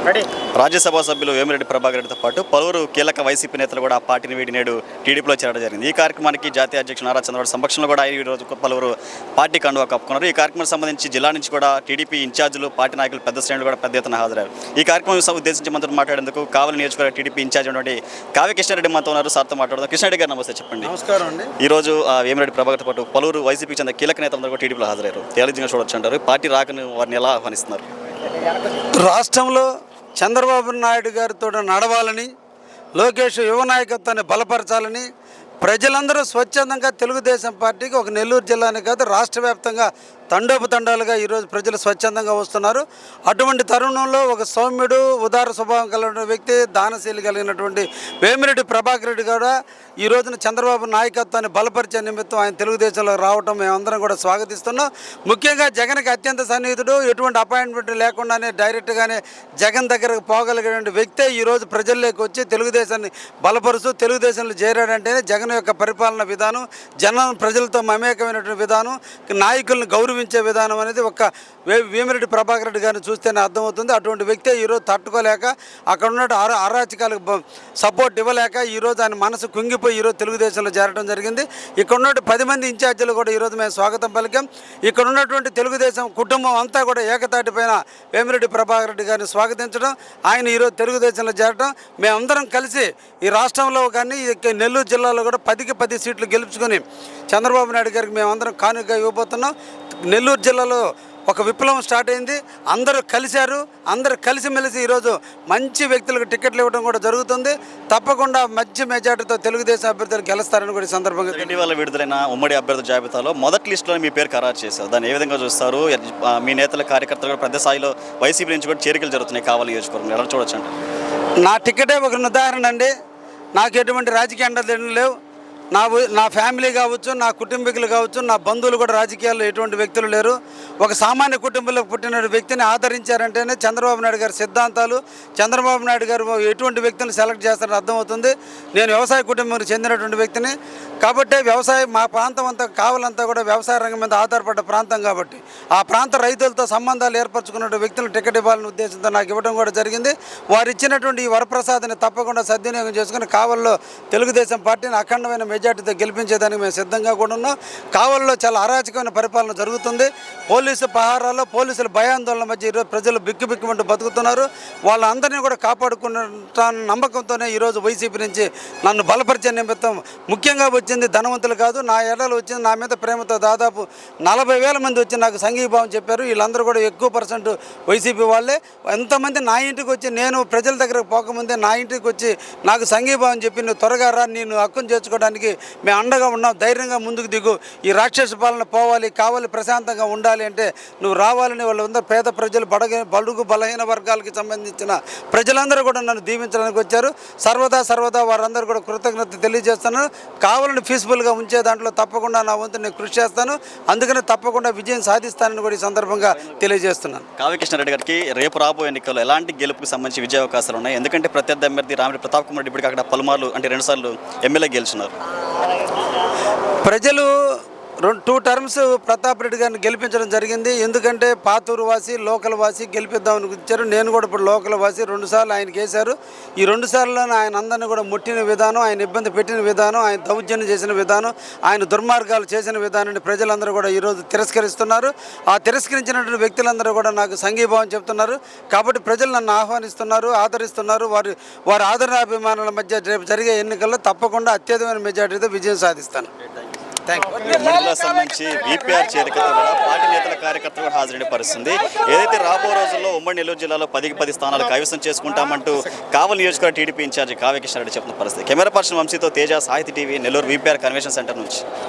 రాజ్యసభ సభ్యులు వేమిరెడ్డి ప్రభాకర్ రెడ్డితో పాటు పలువురు కీలక వైసీపీ నేతలు కూడా ఆ పార్టీని వీడి నేడు టీడీపీలో చేరడం జరిగింది. ఈ కార్యక్రమానికి జాతీయ అధ్యక్షుడు నారా చంద్రబాబు సమక్షంలో కూడా ఈ రోజు పలువురు పార్టీ కండువా కప్పుకున్నారు. ఈ కార్యక్రమం సంబంధించి జిల్లా నుంచి కూడా టీడీపీ ఇన్ఛార్జీలు, పార్టీ నాయకులు, పెద్ద శ్రేణులు కూడా పెద్ద ఎత్తున హాజరయ్యారు. ఈ కార్యక్రమం ఉద్దేశించి మనతో మాట్లాడేందుకు కావలి నియోజకవర్గ టీడీపీ ఇన్ఛార్జ్ అయినటువంటి కావ్య కృష్ణారెడ్డి మనతో ఉన్నారు. సార్తో మాట్లాడదాం. కృష్ణారెడ్డి గారు నమస్తే, చెప్పండి. నమస్కారం అండి. ఈ రోజు వేమిరెడ్డి ప్రభాకర్తో పాటు పలువురు వైసీపీకి చెందిన కీలక నేతలందరూ కూడా టీడీపీలో హాజరయ్యారు. తేలిగ్గా చూడొచ్చు అంటారు. పార్టీ రాకను వారిని ఎలా ఆహ్వానిస్తున్నారు? రాష్ట్రంలో చంద్రబాబు నాయుడు గారితో నడవాలని, లోకేష్ యువ నాయకత్వాన్ని బలపరచాలని ప్రజలందరూ స్వచ్ఛందంగా తెలుగుదేశం పార్టీకి ఒక నెల్లూరు జిల్లానే కాదు రాష్ట్ర వ్యాప్తంగా తండోపతండాలుగా ఈరోజు ప్రజలు స్వచ్ఛందంగా వస్తున్నారు. అటువంటి తరుణంలో ఒక సౌమ్యుడు, ఉదార స్వభావం కలిగిన వ్యక్తి, దానశీలి కలిగినటువంటి వేమిరెడ్డి ప్రభాకర్ రెడ్డి కూడా ఈ రోజున చంద్రబాబు నాయకత్వాన్ని బలపరిచే నిమిత్తం ఆయన తెలుగుదేశంలో రావటం మేమందరం కూడా స్వాగతిస్తున్నాం. ముఖ్యంగా జగన్కి అత్యంత సన్నిహితుడు, ఎటువంటి అపాయింట్మెంట్ లేకుండానే డైరెక్ట్గానే జగన్ దగ్గరకు పోగలిగిన వ్యక్తే ఈరోజు ప్రజల్లోకి వచ్చి తెలుగుదేశాన్ని బలపరుస్తూ తెలుగుదేశంలో చేరాడంటేనే జగన్ యొక్క పరిపాలన విధానం, ప్రజలతో మమేకమైనటువంటి విధానం, నాయకులను గౌరవించే విధానం అనేది ఒక్క వేమిరెడ్డి ప్రభాకర్ రెడ్డి గారిని చూస్తేనే అర్థమవుతుంది. అటువంటి వ్యక్తే ఈరోజు తట్టుకోలేక అక్కడ ఉన్న అరాచకాలకు సపోర్ట్ ఇవ్వలేక ఈరోజు ఆయన మనసు కుంగిపోయి ఈరోజు తెలుగుదేశంలో చేరడం జరిగింది. ఇక్కడ ఉన్నటువంటి 10 మంది ఇన్ఛార్జీలు కూడా ఈరోజు మేము స్వాగతం పలికాం. ఇక్కడ ఉన్నటువంటి తెలుగుదేశం కుటుంబం అంతా కూడా ఏకతాటిపైన వేమిరెడ్డి ప్రభాకర్ రెడ్డి గారిని స్వాగతించడం, ఆయన ఈరోజు తెలుగుదేశంలో చేరడం, మేమందరం కలిసి ఈ రాష్ట్రంలో కానీ నెల్లూరు జిల్లాలో కూడా 10కి 10 సీట్లు గెలుచుకొని చంద్రబాబు నాయుడు గారికి మేమందరం కానుకగా ఇవ్వబోతున్నాం. నెల్లూరు జిల్లాలో ఒక విప్లవం స్టార్ట్ అయింది. అందరూ కలిశారు. అందరూ కలిసిమెలిసి ఈరోజు మంచి వ్యక్తులకు టికెట్లు ఇవ్వడం కూడా జరుగుతుంది. తప్పకుండా మంచి మెజార్టీతో తెలుగుదేశం అభ్యర్థులు గెలుస్తారని కూడా ఈ సందర్భంగా ఇటీవల విడుదలైన ఉమ్మడి అభ్యర్థుల జాబితాలో మొదటి లిస్టులో మీ పేరు ఖరారు చేశారు. దాన్ని ఏ విధంగా చూస్తారు? మీ నేతల, కార్యకర్తలు కూడా పెద్ద స్థాయిలో వైసీపీ నుంచి కూడా చేరికలు జరుగుతున్నాయి కావాలి నియోజకవర్గం, ఎలా చూడొచ్చు అంటే? నా టికెటే ఒక ఉదాహరణ అండి. నాకు ఎటువంటి రాజకీయ అండదండలు లేవు. నా ఫ్యామిలీ కావచ్చు, నా కుటుంబీకులు కావచ్చు, నా బంధువులు కూడా రాజకీయాల్లో ఎటువంటి వ్యక్తులు లేరు. ఒక సామాన్య కుటుంబంలో పుట్టిన వ్యక్తిని ఆదరించారంటేనే చంద్రబాబు నాయుడు గారి సిద్ధాంతాలు, చంద్రబాబు నాయుడు గారు ఎటువంటి వ్యక్తులను సెలెక్ట్ చేస్తారని అర్థమవుతుంది. నేను వ్యవసాయ కుటుంబానికి చెందినటువంటి వ్యక్తిని కాబట్టి వ్యవసాయం మా ప్రాంతం అంతా కావాలంతా కూడా వ్యవసాయ రంగం మీద ఆధారపడ్డ ప్రాంతం కాబట్టి ఆ ప్రాంత రైతులతో సంబంధాలు ఏర్పరచుకున్న వ్యక్తులను టికెట్ ఇవ్వాలనే ఉద్దేశంతో నాకు ఇవ్వడం కూడా జరిగింది. వారు ఇచ్చినటువంటి ఈ వరప్రసాదాన్ని తప్పకుండా సద్వినియోగం చేసుకుని కావలిలో తెలుగుదేశం పార్టీని అఖండమైన మెజార్టీతో గెలిపించేదానికి మేము సిద్ధంగా కూడా ఉన్నాం. కావలిలో చాలా అరాచకమైన పరిపాలన జరుగుతుంది. పోలీసు పహారాల్లో పోలీసుల భయాందోళన మధ్య ఈరోజు ప్రజలు బిక్కుబిక్కుమంటూ బతుకుతున్నారు. వాళ్ళందరినీ కూడా కాపాడుకున్న నమ్మకంతోనే ఈరోజు వైసీపీ నుంచి నన్ను బలపరిచే నిమిత్తం ముఖ్యంగా వచ్చింది ధనవంతులు కాదు, నా ఎడలు వచ్చింది నా మీద ప్రేమతో దాదాపు 40,000 మంది వచ్చి నాకు సంఘీభావం చెప్పారు. వీళ్ళందరూ కూడా ఎక్కువ % వైసీపీ వాళ్ళే. ఎంతమంది నా ఇంటికి వచ్చి నేను ప్రజల దగ్గరకు పోకముందే నా ఇంటికి వచ్చి నాకు సంఘీభావం చెప్పి నువ్వు త్వరగా రా, నేను హక్కును చేర్చుకోవడానికి మేము అండగా ఉన్నాం, ధైర్యంగా ముందుకు దిగు, ఈ రాక్షస పాలన పోవాలి, కావాలి, ప్రశాంతంగా ఉండాలి అంటే నువ్వు రావాలని వాళ్ళందరూ పేద ప్రజలు, బడుగు బలహీన వర్గాలకి సంబంధించిన ప్రజలందరూ కూడా నన్ను దీవించడానికి వచ్చారు. సర్వదా వారందరూ కూడా కృతజ్ఞత తెలియజేస్తాను. కావాలని పీస్ఫుల్గా ఉంచే దాంట్లో తప్పకుండా నా వంతు నేను కృషి చేస్తాను. అందుకనే తప్పకుండా విజయం సాధిస్తానని కూడా ఈ సందర్భంగా తెలియజేస్తున్నాను. కావ్య కృష్ణారెడ్డి గారికి రేపు రాబోయే ఎన్నికల్లో ఎలాంటి గెలుపుకి సంబంధించి విజయ అవకాశాలు ఉన్నాయి? ఎందుకంటే ప్రత్యర్థి అభ్యర్థి రామిరెడ్డి ప్రతాప్ కుమార్ ఇప్పటికి అక్కడ పలుమార్లు అంటే 2 సార్లు ఎమ్మెల్యే గెలిచినారు. ప్రజలు 2 టర్మ్స్ ప్రతాప్ రెడ్డి గారిని గెలిపించడం జరిగింది. ఎందుకంటే పాతూరు వాసి, లోకల్ వాసి గెలిపిద్దామని ఇచ్చారు. నేను కూడా ఇప్పుడు లోకల్ వాసి 2 సార్లు ఆయనకి వేశారు. ఈ 2 సార్లులోనే ఆయన అందరినీ కూడా ముట్టిన విధానం, ఆయన ఇబ్బంది పెట్టిన విధానం, ఆయన దౌర్జన్యం చేసిన విధానం, ఆయన దుర్మార్గాలు చేసిన విధానాన్ని ప్రజలందరూ కూడా ఈరోజు తిరస్కరిస్తున్నారు. ఆ తిరస్కరించినటువంటి వ్యక్తులందరూ కూడా నాకు సంఘీభావం చెప్తున్నారు. కాబట్టి ప్రజలు నన్ను ఆహ్వానిస్తున్నారు, ఆదరిస్తున్నారు. వారి ఆదరణాభిమానాల మధ్య రేపు జరిగే ఎన్నికల్లో తప్పకుండా అత్యధికమైన మెజార్టీతో విజయం సాధిస్తాను. సంబంధించి బీపీఆర్ చేరికతో కూడా పార్టీ నేతల, కార్యకర్తలు కూడా హాజరైన పరిస్థితుంది. ఏదైతే రాబో రోజుల్లో ఉమ్మడి నెల్లూరు జిల్లాలో 10కి 10 స్థానాలు కైవసం చేసుకుంటామంటూ కావలి నియోజకవర్గ టీడీపీ ఇన్ఛార్జి కావ్య కృష్ణారెడ్డి చెప్తున్న పరిస్థితి. కెమెరా పర్సన్ వంశీతో తేజ, సాహితీ TV, Nellore BPR convention centre నుంచి.